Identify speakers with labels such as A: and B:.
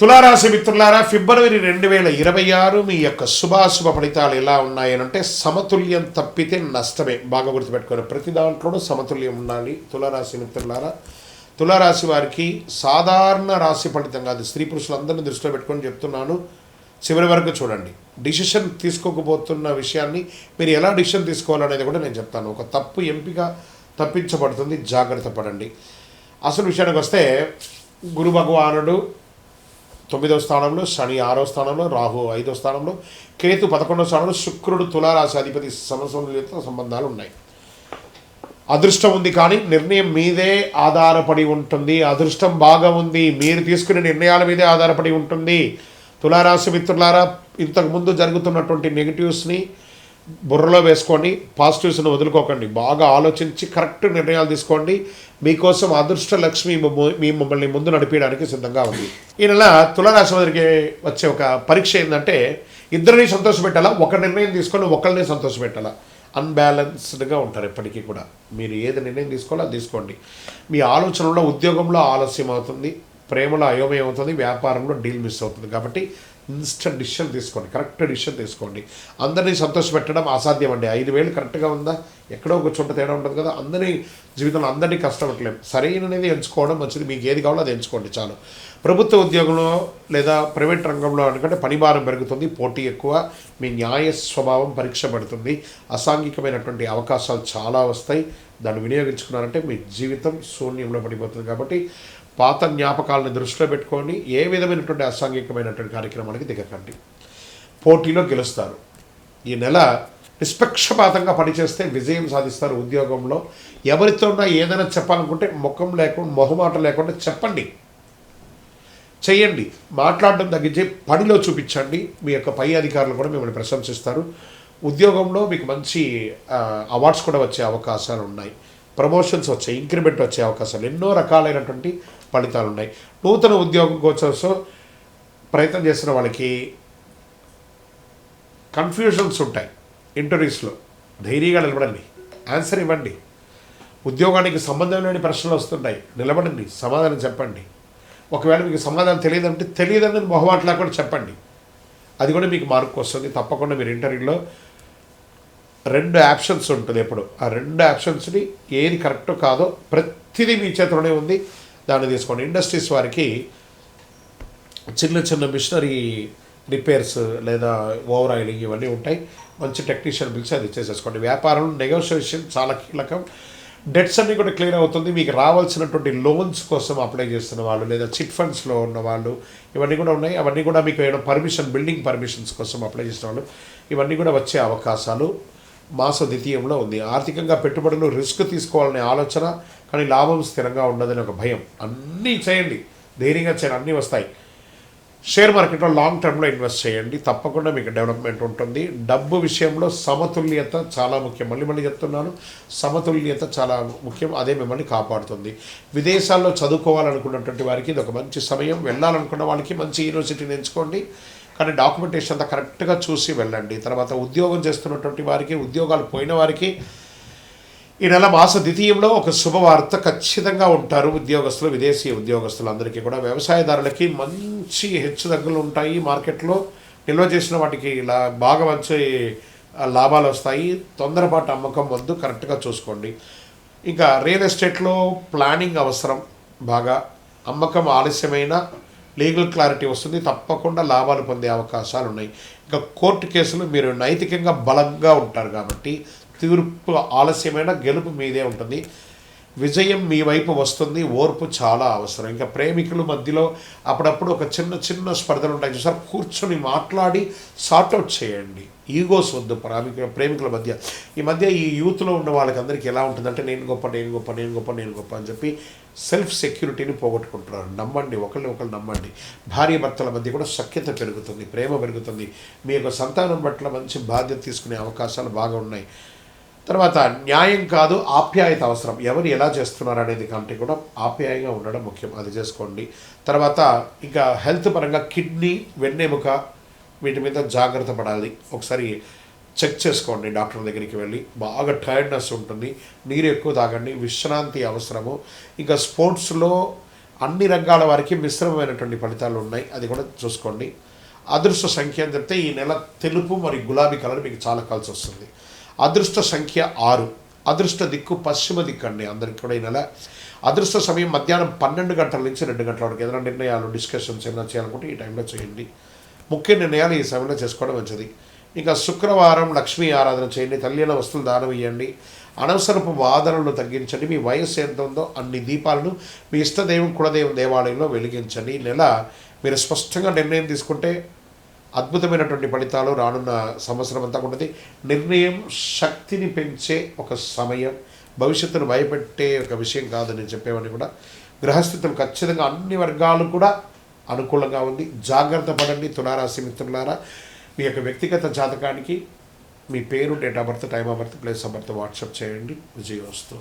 A: తులారాశి మిత్రులారా, ఫిబ్రవరి 2026 మీ యొక్క శుభాశుభ ఫలితాలు ఎలా ఉన్నాయనంటే సమతుల్యం తప్పితే నష్టమే. బాగా గుర్తుపెట్టుకుని ప్రతి దాంట్లోనూ సమతుల్యం ఉండాలి. తులారాశి మిత్రులారా, తులారాశి వారికి సాధారణ రాశి ఫలితం కాదు, స్త్రీ పురుషులందరినీ దృష్టిలో పెట్టుకొని చెప్తున్నాను. చివరి వరకు చూడండి. డిసిషన్ తీసుకోకపోతున్న విషయాన్ని మీరు ఎలా డిసిషన్ తీసుకోవాలనేది కూడా నేను చెప్తాను. ఒక తప్పు ఎంపిక తప్పించబడుతుంది, జాగ్రత్త పడండి. అసలు విషయానికి వస్తే గురు భగవానుడు 9వ స్థానంలో, శని 6వ స్థానంలో, రాహు 5వ స్థానంలో, కేతు 11వ స్థానంలో, శుక్రుడు తులారాశి అధిపతి సమసంతుల్యత సంబంధాలు ఉన్నాయి. అదృష్టం ఉంది, కానీ నిర్ణయం మీదే ఆధారపడి ఉంటుంది. అదృష్టం బాగా ఉంది, మీరు తీసుకునే నిర్ణయాల మీదే ఆధారపడి ఉంటుంది. తులారాశి మిత్రులారా, ఇంతకుముందు జరుగుతున్నటువంటి నెగిటివ్స్ని బుర్రలో వేసుకోండి, పాజిటివ్స్ని వదులుకోకండి. బాగా ఆలోచించి కరెక్ట్ నిర్ణయాలు తీసుకోండి. మీకోసం అదృష్ట లక్ష్మి మిమ్మల్ని ముందు నడిపించడానికి సిద్ధంగా ఉంది. ఈ నెల తులారాశి వారికి వచ్చే ఒక పరీక్ష ఏంటంటే, ఇద్దరిని సంతోషపెట్టాలా, ఒక నిర్ణయం తీసుకొని ఒకరిని సంతోషపెట్టాలా. అన్బ్యాలెన్స్డ్గా ఉంటారు ఎప్పటికీ కూడా. మీరు ఏది నిర్ణయం తీసుకోవాలో అది తీసుకోండి. మీ ఆలోచనలో, ఉద్యోగంలో ఆలస్యం అవుతుంది, ప్రేమలో అయోమయం అవుతుంది, వ్యాపారంలో డీల్ మిస్ అవుతుంది. కాబట్టి ఇన్స్టెంట్ డిసిషన్ తీసుకోండి, కరెక్ట్ డిసిషన్ తీసుకోండి. అందరినీ సంతోషపెట్టడం అసాధ్యం అండి. 5,000 కరెక్ట్గా ఉందా, ఎక్కడో ఒక చోట తేడా ఉంటుంది కదా. అందరి జీవితంలో అందరినీ కష్టపడలేము. సరైనది ఎంచుకోవడం మంచిది. మీకు ఏది కావాలో అది ఎంచుకోండి చాలు. ప్రభుత్వ ఉద్యోగంలో లేదా ప్రైవేట్ రంగంలో అనుకంటే పనిభారం పెరుగుతుంది, పోటీ ఎక్కువ, మీ న్యాయ స్వభావం పరీక్ష పడుతుంది. అసాంఘికమైనటువంటి అవకాశాలు చాలా వస్తాయి. దాన్ని వినియోగించుకున్నారంటే మీ జీవితం శూన్యంలో పడిపోతుంది. కాబట్టి పాత జ్ఞాపకాలను దృష్టిలో పెట్టుకొని ఏ విధమైనటువంటి అసాంఘికమైనటువంటి కార్యక్రమానికి దిగకండి. పోటీలో గెలుస్తారు. ఈ నెల నిష్పక్షపాతంగా పనిచేస్తే విజయం సాధిస్తారు. ఉద్యోగంలో ఎవరితోన్నా ఏదైనా చెప్పాలనుకుంటే మొహమాట లేకుండా చెప్పండి, చెయ్యండి. మాట్లాడడం తగ్గించి పనిలో చూపించండి. మీ యొక్క పై అధికారులు కూడా మిమ్మల్ని ప్రశంసిస్తారు. ఉద్యోగంలో మీకు మంచి అవార్డ్స్ కూడా వచ్చే అవకాశాలు ఉన్నాయి. ప్రమోషన్స్ వచ్చే, ఇంక్రిమెంట్ వచ్చే అవకాశాలు, ఎన్నో రకాలైనటువంటి ఫలితాలు ఉన్నాయి. నూతన ఉద్యోగం కోసం ప్రయత్నం చేస్తున్న వాళ్ళకి కన్ఫ్యూజన్స్ ఉంటాయి. ఇంటర్వ్యూస్లో ధైర్యంగా నిలబడండి, ఆన్సర్ ఇవ్వండి. ఉద్యోగానికి సంబంధం లేని ప్రశ్నలు వస్తుంటాయి, నిలబడండి, సమాధానం చెప్పండి. ఒకవేళ మీకు సమాధానం తెలియదని మొహమాటలా కూడా చెప్పండి. అది కూడా మీకు మార్కు వస్తుంది. తప్పకుండా మీరు ఇంటర్వ్యూలో 2 ఆప్షన్స్ ఉంటుంది ఎప్పుడు. ఆ 2 ఆప్షన్స్ని ఏది కరెక్టో కాదో ప్రతిదీ మీ చేతిలోనే ఉంది, దాన్ని తీసుకోండి. ఇండస్ట్రీస్ వారికి చిన్న చిన్న మిషనరీ రిపేర్స్ లేదా ఓవర్ ఆయిలింగ్ ఇవన్నీ ఉంటాయి. మంచి టెక్నీషియన్ పిలిచి అది చేసేసుకోండి. వ్యాపారంలో నెగోషియేషన్ చాలా కీలకం. డెట్స్ అన్నీ కూడా క్లియర్ అవుతుంది. మీకు రావాల్సినటువంటి లోన్స్ కోసం అప్లై చేస్తున్న వాళ్ళు లేదా చిట్ ఫండ్స్లో ఉన్న వాళ్ళు ఇవన్నీ కూడా ఉన్నాయి. అవన్నీ కూడా మీకు ఏమైనా బిల్డింగ్ పర్మిషన్స్ కోసం అప్లై చేసిన వాళ్ళు ఇవన్నీ కూడా వచ్చే అవకాశాలు మాస ద్వితీయంలో ఉంది. ఆర్థికంగా పెట్టుబడులు రిస్క్ తీసుకోవాలనే ఆలోచన, కానీ లాభం స్థిరంగా ఉండదని ఒక భయం. అన్నీ చేయండి, ధైర్యంగా చేయండి, అన్నీ వస్తాయి. షేర్ మార్కెట్లో లాంగ్ టర్మ్లో ఇన్వెస్ట్ చేయండి, తప్పకుండా మీకు డెవలప్మెంట్ ఉంటుంది. డబ్బు విషయంలో సమతుల్యత చాలా ముఖ్యం. మళ్ళీ చెప్తున్నాను, సమతుల్యత చాలా ముఖ్యం. అదే మిమ్మల్ని కాపాడుతుంది. విదేశాల్లో చదువుకోవాలనుకున్నటువంటి వారికి ఇది ఒక మంచి సమయం. వెళ్ళాలనుకున్న వాళ్ళకి మంచి యూనివర్సిటీని ఎంచుకోండి, కానీ డాక్యుమెంటేషన్ అంతా కరెక్ట్గా చూసి వెళ్ళండి. తర్వాత ఉద్యోగం చేస్తున్నటువంటి వారికి, ఉద్యోగాలు పోయిన వారికి ఈ నెల మాస ద్వితీయంలో ఒక శుభవార్త ఖచ్చితంగా ఉంటారు. ఉద్యోగస్తులు, విదేశీ ఉద్యోగస్తులు అందరికీ కూడా. వ్యవసాయదారులకి మంచి హెచ్చుతగ్గులు ఉంటాయి. మార్కెట్లో నిల్వ చేసిన వాటికి ఇలా బాగా మంచి లాభాలు వస్తాయి. తొందరపాటు అమ్మకం వద్దు, కరెక్ట్గా చూసుకోండి. ఇంకా రియల్ ఎస్టేట్లో ప్లానింగ్ అవసరం. బాగా అమ్మకం ఆలస్యమైన లీగల్ క్లారిటీ వస్తుంది, తప్పకుండా లాభాలు పొందే అవకాశాలు ఉన్నాయి. ఇంకా కోర్టు కేసులు మీరు నైతికంగా బలంగా ఉంటారు కాబట్టి తీర్పు ఆలస్యమైన గెలుపు మీదే ఉంటుంది. విజయం మీ వైపు వస్తుంది. ఓర్పు చాలా అవసరం. ఇంకా ప్రేమికుల మధ్యలో అప్పుడప్పుడు ఒక చిన్న స్పర్ధలు ఉంటాయి చూసారు, కూర్చొని మాట్లాడి సార్ట్అవుట్ చేయండి. ఈగోస్ వద్దు ప్రేమికుల మధ్య. ఈ మధ్య ఈ యూత్లో ఉన్న వాళ్ళకందరికీ ఎలా ఉంటుందంటే నేను గొప్ప అని చెప్పి సెల్ఫ్ సెక్యూరిటీని పోగొట్టుకుంటున్నారు. నమ్మండి, ఒకళ్ళు నమ్మండి. భార్య భర్తల మధ్య కూడా సఖ్యత పెరుగుతుంది, ప్రేమ పెరుగుతుంది. మీ యొక్క సంతానం పట్ల మంచి బాధ్యత తీసుకునే అవకాశాలు బాగా ఉన్నాయి. తర్వాత న్యాయం కాదు, ఆప్యాయత అవసరం. ఎవరు ఎలా చేస్తున్నారు అనేది కంటే కూడా ఆప్యాయంగా ఉండడం ముఖ్యం, అది చేసుకోండి. తర్వాత ఇంకా హెల్త్ పరంగా కిడ్నీ, వెన్నెముక వీటి మీద జాగ్రత్త పడాలి. ఒకసారి చెక్ చేసుకోండి డాక్టర్ దగ్గరికి వెళ్ళి. బాగా టైర్డ్నెస్ ఉంటుంది, నీరు ఎక్కువ తాగండి, విశ్రాంతి అవసరము. ఇంకా స్పోర్ట్స్లో అన్ని రంగాల వారికి మిశ్రమమైనటువంటి ఫలితాలు ఉన్నాయి, అది కూడా చూసుకోండి. అదృష్ట సంఖ్య అని చెప్తే ఈ నెల తెలుపు మరియు గులాబీ కలర్ మీకు చాలా కలిసి వస్తుంది. అదృష్ట సంఖ్య 6. అదృష్ట దిక్కు పశ్చిమ దిక్కు అండి అందరికి కూడా ఈ నెల. అదృష్ట సమయం మధ్యాహ్నం 12 గంటల నుంచి 2 గంటల వరకు. ఏదైనా నిర్ణయాలు డిస్కషన్స్ ఏమైనా చేయాలనుకుంటే ఈ టైంలో చేయండి. ముఖ్య నిర్ణయాలు ఈ సమయంలో చేసుకోవడం మంచిది. ఇంకా శుక్రవారం లక్ష్మీ ఆరాధన చేయండి, తల్లిన వస్తువులు దానం ఇవ్వండి, అనవసరపు వాదనలు తగ్గించండి. మీ వయస్సు ఎంత ఉందో అన్ని దీపాలను మీ ఇష్టదైవం కులదైవం దేవాలయంలో వెలిగించండి. ఈ నెల మీరు స్పష్టంగా నిర్ణయం తీసుకుంటే అద్భుతమైనటువంటి ఫలితాలు రానున్న సంవత్సరం అంతా ఉంటుంది. నిర్ణయం శక్తిని పెంచే ఒక సమయం, భవిష్యత్తును భయపెట్టే ఒక విషయం కాదని చెప్పేవన్నీ కూడా. గ్రహస్థితులు ఖచ్చితంగా అన్ని వర్గాలు కూడా అనుకూలంగా ఉంది. జాగ్రత్త పడండి తులారాశి మిత్రులారా. మీ యొక్క వ్యక్తిగత జాతకానికి మీ పేరు, date of birth, time of birth, place of birth WhatsApp చేయండి. విజయోస్తు.